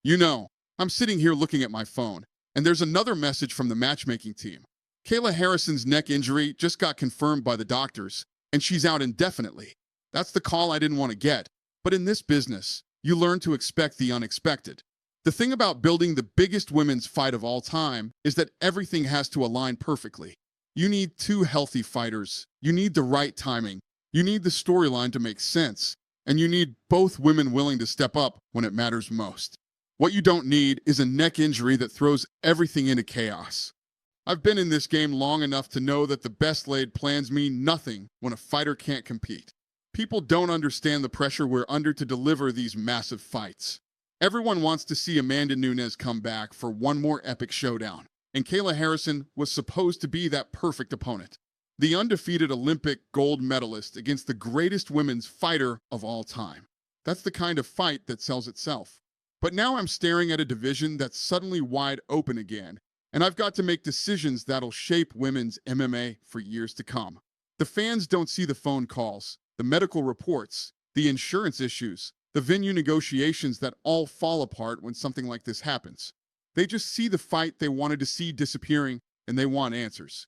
You know, I'm sitting here looking at my phone, and there's another message from the matchmaking team. Kayla Harrison's neck injury just got confirmed by the doctors, and she's out indefinitely. That's the call I didn't want to get. But in this business, you learn to expect the unexpected. The thing about building the biggest women's fight of all time is that everything has to align perfectly. You need two healthy fighters. You need the right timing. You need the storyline to make sense. And you need both women willing to step up when it matters most. What you don't need is a neck injury that throws everything into chaos. I've been in this game long enough to know that the best laid plans mean nothing when a fighter can't compete. People don't understand the pressure we're under to deliver these massive fights. Everyone wants to see Amanda Nunes come back for one more epic showdown, and Kayla Harrison was supposed to be that perfect opponent. The undefeated Olympic gold medalist against the greatest women's fighter of all time. That's the kind of fight that sells itself. But now I'm staring at a division that's suddenly wide open again, and I've got to make decisions that'll shape women's MMA for years to come. The fans don't see the phone calls, the medical reports, the insurance issues, the venue negotiations that all fall apart when something like this happens. They just see the fight they wanted to see disappearing, and they want answers.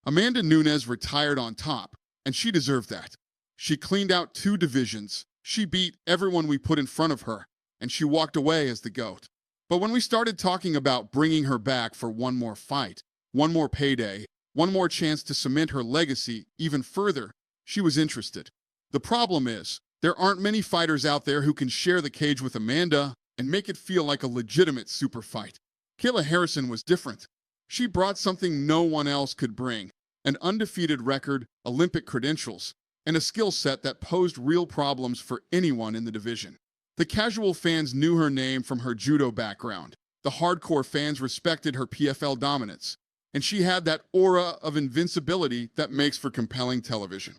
Amanda Nunes retired on top, and she deserved that. She cleaned out 2 divisions, she beat everyone we put in front of her, and she walked away as the GOAT. But when we started talking about bringing her back for one more fight, one more payday, one more chance to cement her legacy even further, she was interested. The problem is, there aren't many fighters out there who can share the cage with Amanda and make it feel like a legitimate super fight. Kayla Harrison was different. She brought something no one else could bring, an undefeated record, Olympic credentials, and a skill set that posed real problems for anyone in the division. The casual fans knew her name from her judo background. The hardcore fans respected her PFL dominance, and she had that aura of invincibility that makes for compelling television.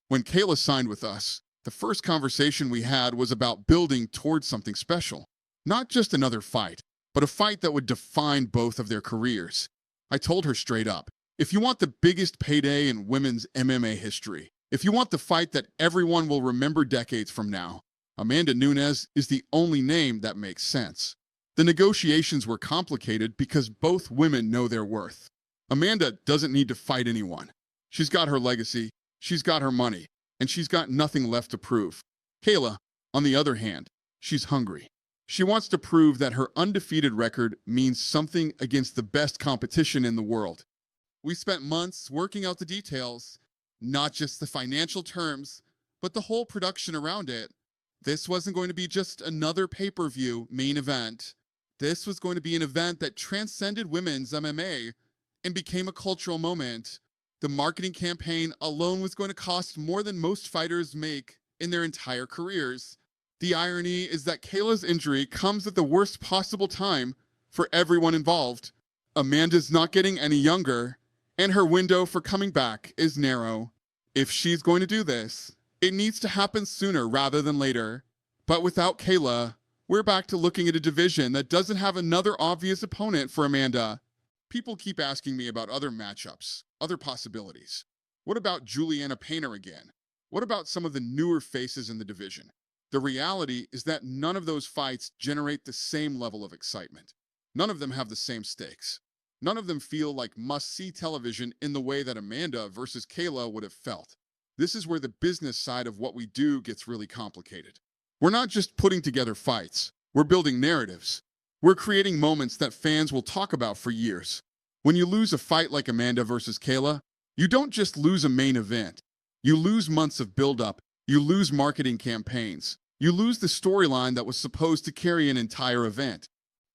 When Kayla signed with us, the first conversation we had was about building towards something special. Not just another fight, but a fight that would define both of their careers. I told her straight up, if you want the biggest payday in women's MMA history, if you want the fight that everyone will remember decades from now, Amanda Nunes is the only name that makes sense. The negotiations were complicated because both women know their worth. Amanda doesn't need to fight anyone. She's got her legacy, she's got her money, and she's got nothing left to prove. Kayla, on the other hand, she's hungry. She wants to prove that her undefeated record means something against the best competition in the world. We spent months working out the details, not just the financial terms, but the whole production around it. This wasn't going to be just another pay-per-view main event. This was going to be an event that transcended women's MMA and became a cultural moment. The marketing campaign alone was going to cost more than most fighters make in their entire careers. The irony is that Kayla's injury comes at the worst possible time for everyone involved. Amanda's not getting any younger, and her window for coming back is narrow. If she's going to do this, it needs to happen sooner rather than later. But without Kayla, we're back to looking at a division that doesn't have another obvious opponent for Amanda. People keep asking me about other matchups, other possibilities. What about Juliana Painter again? What about some of the newer faces in the division? The reality is that none of those fights generate the same level of excitement. None of them have the same stakes. None of them feel like must-see television in the way that Amanda versus Kayla would have felt. This is where the business side of what we do gets really complicated. We're not just putting together fights. We're building narratives. We're creating moments that fans will talk about for years. When you lose a fight like Amanda versus Kayla, you don't just lose a main event. You lose months of build-up. You lose marketing campaigns. You lose the storyline that was supposed to carry an entire event.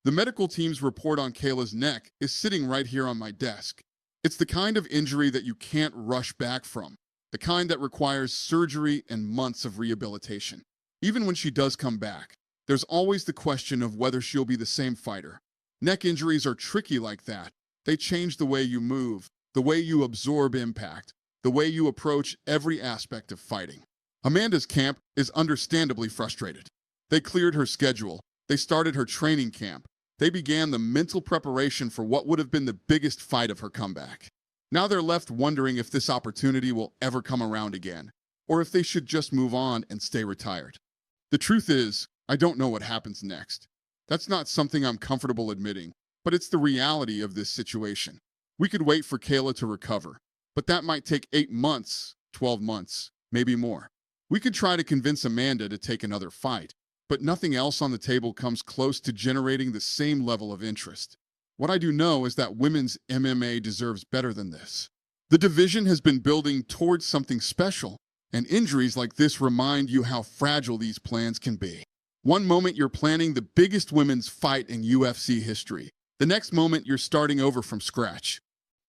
The medical team's report on Kayla's neck is sitting right here on my desk. It's the kind of injury that you can't rush back from, the kind that requires surgery and months of rehabilitation. Even when she does come back, there's always the question of whether she'll be the same fighter. Neck injuries are tricky like that. They change the way you move, the way you absorb impact, the way you approach every aspect of fighting. Amanda's camp is understandably frustrated. They cleared her schedule. They started her training camp. They began the mental preparation for what would have been the biggest fight of her comeback. Now they're left wondering if this opportunity will ever come around again, or if they should just move on and stay retired. The truth is, I don't know what happens next. That's not something I'm comfortable admitting, but it's the reality of this situation. We could wait for Kayla to recover, but that might take 8 months, 12 months, maybe more. We could try to convince Amanda to take another fight, but nothing else on the table comes close to generating the same level of interest. What I do know is that women's MMA deserves better than this. The division has been building towards something special, and injuries like this remind you how fragile these plans can be. One moment you're planning the biggest women's fight in UFC history. The next moment you're starting over from scratch.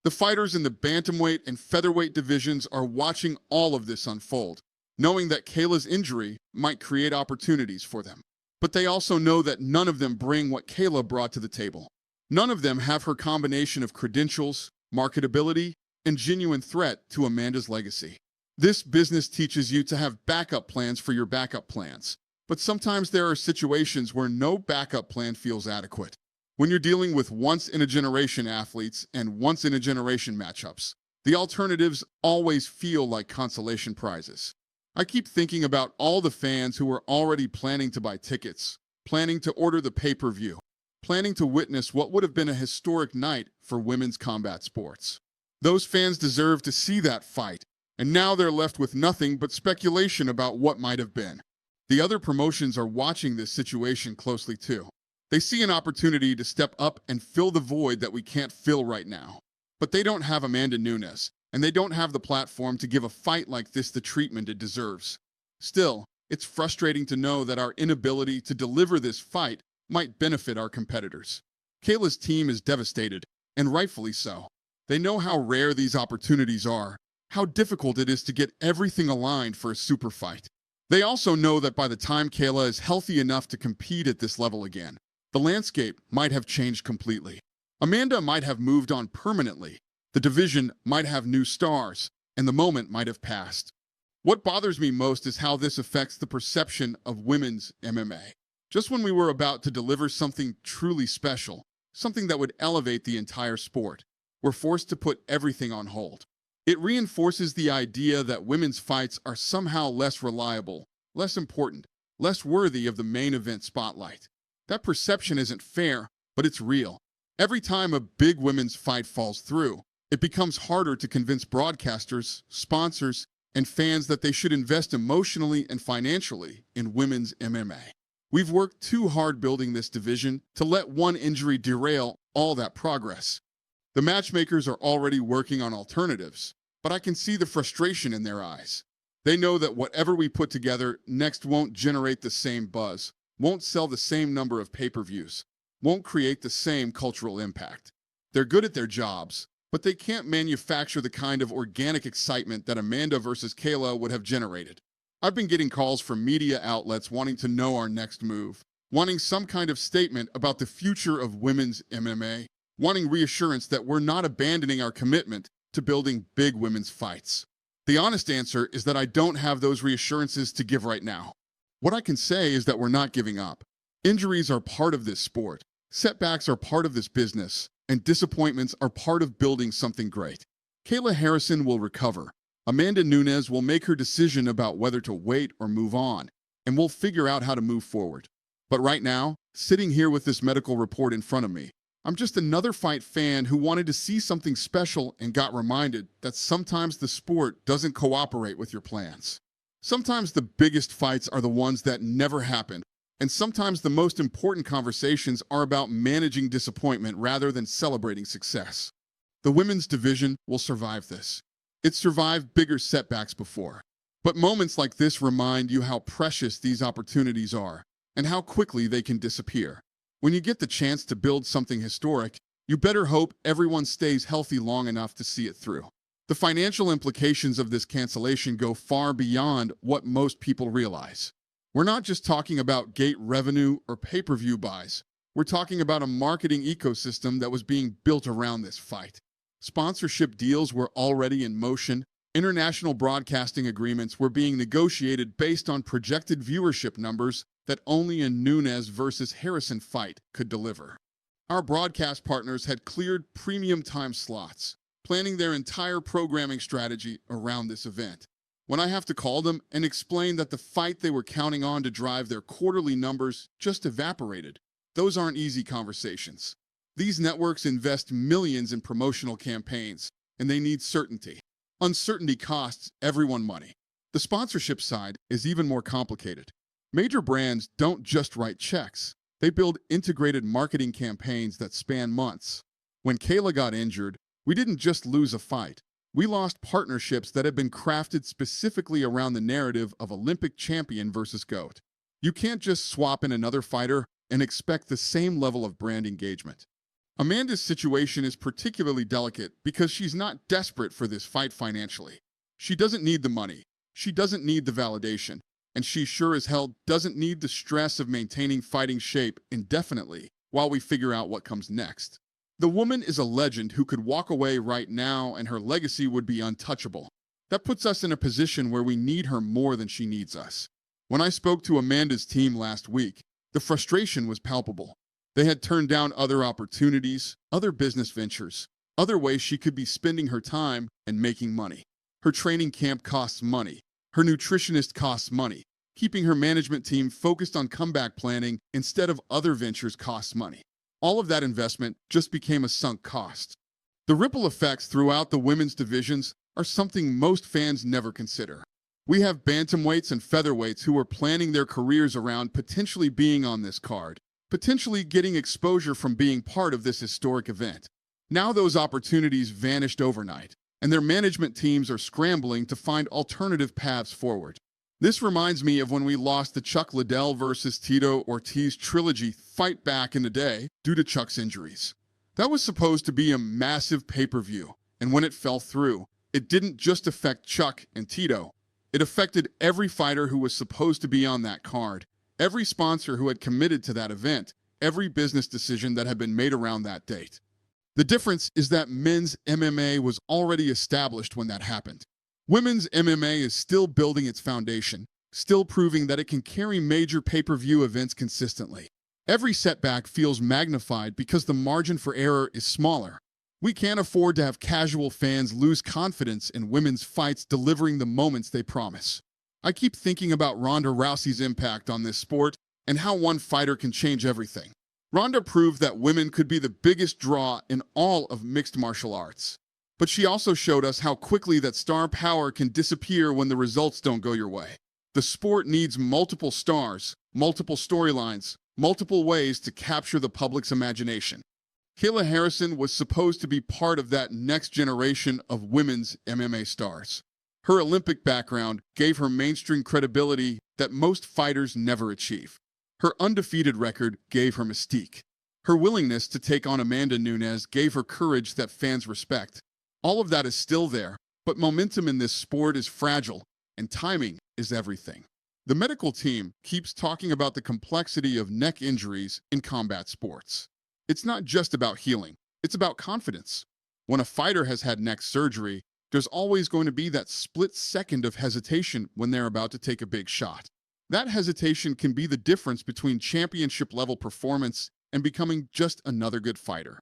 The fighters in the bantamweight and featherweight divisions are watching all of this unfold, knowing that Kayla's injury might create opportunities for them. But they also know that none of them bring what Kayla brought to the table. None of them have her combination of credentials, marketability, and genuine threat to Amanda's legacy. This business teaches you to have backup plans for your backup plans. But sometimes there are situations where no backup plan feels adequate. When you're dealing with once-in-a-generation athletes and once-in-a-generation matchups, the alternatives always feel like consolation prizes. I keep thinking about all the fans who are already planning to buy tickets, planning to order the pay-per-view, planning to witness what would have been a historic night for women's combat sports. Those fans deserve to see that fight, and now they're left with nothing but speculation about what might have been. The other promotions are watching this situation closely too. They see an opportunity to step up and fill the void that we can't fill right now. But they don't have Amanda Nunes, and they don't have the platform to give a fight like this the treatment it deserves. Still, it's frustrating to know that our inability to deliver this fight might benefit our competitors. Kayla's team is devastated, and rightfully so. They know how rare these opportunities are, how difficult it is to get everything aligned for a super fight. They also know that by the time Kayla is healthy enough to compete at this level again, the landscape might have changed completely. Amanda might have moved on permanently, the division might have new stars, and the moment might have passed. What bothers me most is how this affects the perception of women's MMA. Just when we were about to deliver something truly special, something that would elevate the entire sport, we're forced to put everything on hold. It reinforces the idea that women's fights are somehow less reliable, less important, less worthy of the main event spotlight. That perception isn't fair, but it's real. Every time a big women's fight falls through, it becomes harder to convince broadcasters, sponsors, and fans that they should invest emotionally and financially in women's MMA. We've worked too hard building this division to let one injury derail all that progress. The matchmakers are already working on alternatives, but I can see the frustration in their eyes. They know that whatever we put together next won't generate the same buzz, won't sell the same number of pay-per-views, won't create the same cultural impact. They're good at their jobs, but they can't manufacture the kind of organic excitement that Amanda versus Kayla would have generated. I've been getting calls from media outlets wanting to know our next move, wanting some kind of statement about the future of women's MMA, wanting reassurance that we're not abandoning our commitment to building big women's fights. The honest answer is that I don't have those reassurances to give right now. What I can say is that we're not giving up. Injuries are part of this sport. Setbacks are part of this business, and disappointments are part of building something great. Kayla Harrison will recover. Amanda Nunes will make her decision about whether to wait or move on, and we'll figure out how to move forward. But right now, sitting here with this medical report in front of me, I'm just another fight fan who wanted to see something special and got reminded that sometimes the sport doesn't cooperate with your plans. Sometimes the biggest fights are the ones that never happen, and sometimes the most important conversations are about managing disappointment rather than celebrating success. The women's division will survive this. It's survived bigger setbacks before. But moments like this remind you how precious these opportunities are and how quickly they can disappear. When you get the chance to build something historic, you better hope everyone stays healthy long enough to see it through. The financial implications of this cancellation go far beyond what most people realize. We're not just talking about gate revenue or pay-per-view buys. We're talking about a marketing ecosystem that was being built around this fight. Sponsorship deals were already in motion. International broadcasting agreements were being negotiated based on projected viewership numbers that only a Nunes versus Harrison fight could deliver. Our broadcast partners had cleared premium time slots, planning their entire programming strategy around this event. When I have to call them and explain that the fight they were counting on to drive their quarterly numbers just evaporated, Those aren't easy conversations. These networks invest millions in promotional campaigns, and they need certainty. Uncertainty costs everyone money. The sponsorship side is even more complicated. Major brands don't just write checks. They build integrated marketing campaigns that span months. When Kayla got injured, we didn't just lose a fight. We lost partnerships that had been crafted specifically around the narrative of Olympic champion versus GOAT. You can't just swap in another fighter and expect the same level of brand engagement. Amanda's situation is particularly delicate because she's not desperate for this fight financially. She doesn't need the money. She doesn't need the validation. And she sure as hell doesn't need the stress of maintaining fighting shape indefinitely while we figure out what comes next. The woman is a legend who could walk away right now and her legacy would be untouchable. That puts us in a position where we need her more than she needs us. When I spoke to Amanda's team last week, the frustration was palpable. They had turned down other opportunities, other business ventures, other ways she could be spending her time and making money. Her training camp costs money. Her nutritionist costs money. Keeping her management team focused on comeback planning instead of other ventures costs money. All of that investment just became a sunk cost. The ripple effects throughout the women's divisions are something most fans never consider. We have bantamweights and featherweights who are planning their careers around potentially being on this card, potentially getting exposure from being part of this historic event. Now those opportunities vanished overnight, and their management teams are scrambling to find alternative paths forward. This reminds me of when we lost the Chuck Liddell versus Tito Ortiz trilogy fight back in the day due to Chuck's injuries. That was supposed to be a massive pay-per-view, and when it fell through, it didn't just affect Chuck and Tito. It affected every fighter who was supposed to be on that card, every sponsor who had committed to that event, every business decision that had been made around that date. The difference is that men's MMA was already established when that happened. Women's MMA is still building its foundation, still proving that it can carry major pay-per-view events consistently. Every setback feels magnified because the margin for error is smaller. We can't afford to have casual fans lose confidence in women's fights delivering the moments they promise. I keep thinking about Ronda Rousey's impact on this sport and how one fighter can change everything. Ronda proved that women could be the biggest draw in all of mixed martial arts. But she also showed us how quickly that star power can disappear when the results don't go your way. The sport needs multiple stars, multiple storylines, multiple ways to capture the public's imagination. Kayla Harrison was supposed to be part of that next generation of women's MMA stars. Her Olympic background gave her mainstream credibility that most fighters never achieve. Her undefeated record gave her mystique. Her willingness to take on Amanda Nunes gave her courage that fans respect. All of that is still there, but momentum in this sport is fragile, and timing is everything. The medical team keeps talking about the complexity of neck injuries in combat sports. It's not just about healing, it's about confidence. When a fighter has had neck surgery, there's always going to be that split second of hesitation when they're about to take a big shot. That hesitation can be the difference between championship-level performance and becoming just another good fighter.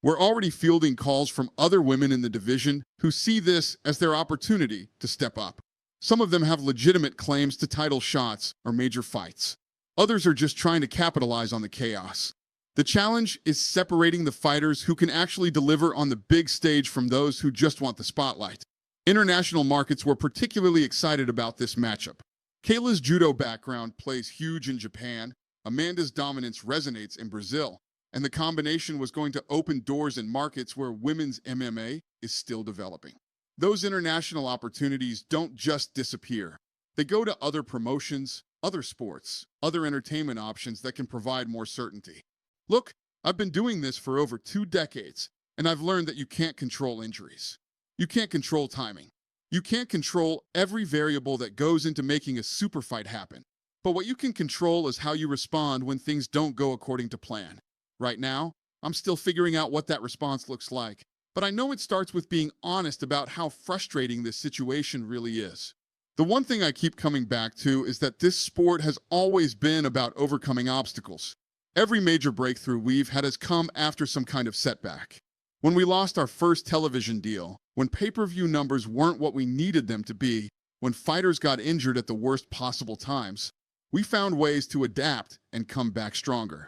We're already fielding calls from other women in the division who see this as their opportunity to step up. Some of them have legitimate claims to title shots or major fights. Others are just trying to capitalize on the chaos. The challenge is separating the fighters who can actually deliver on the big stage from those who just want the spotlight. International markets were particularly excited about this matchup. Kayla's judo background plays huge in Japan, Amanda's dominance resonates in Brazil, and the combination was going to open doors in markets where women's MMA is still developing. Those international opportunities don't just disappear. They go to other promotions, other sports, other entertainment options that can provide more certainty. Look, I've been doing this for over 2 decades, and I've learned that you can't control injuries. You can't control timing. You can't control every variable that goes into making a super fight happen. But what you can control is how you respond when things don't go according to plan. Right now, I'm still figuring out what that response looks like, but I know it starts with being honest about how frustrating this situation really is. The one thing I keep coming back to is that this sport has always been about overcoming obstacles. Every major breakthrough we've had has come after some kind of setback. When we lost our first television deal, when pay-per-view numbers weren't what we needed them to be, when fighters got injured at the worst possible times, we found ways to adapt and come back stronger.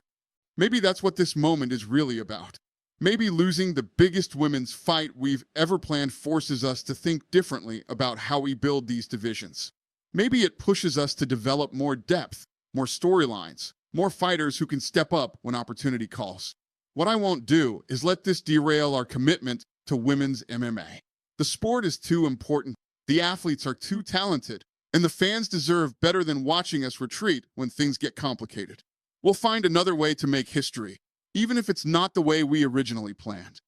Maybe that's what this moment is really about. Maybe losing the biggest women's fight we've ever planned forces us to think differently about how we build these divisions. Maybe it pushes us to develop more depth, more storylines, more fighters who can step up when opportunity calls. What I won't do is let this derail our commitment to women's MMA. The sport is too important, the athletes are too talented, and the fans deserve better than watching us retreat when things get complicated. We'll find another way to make history, even if it's not the way we originally planned.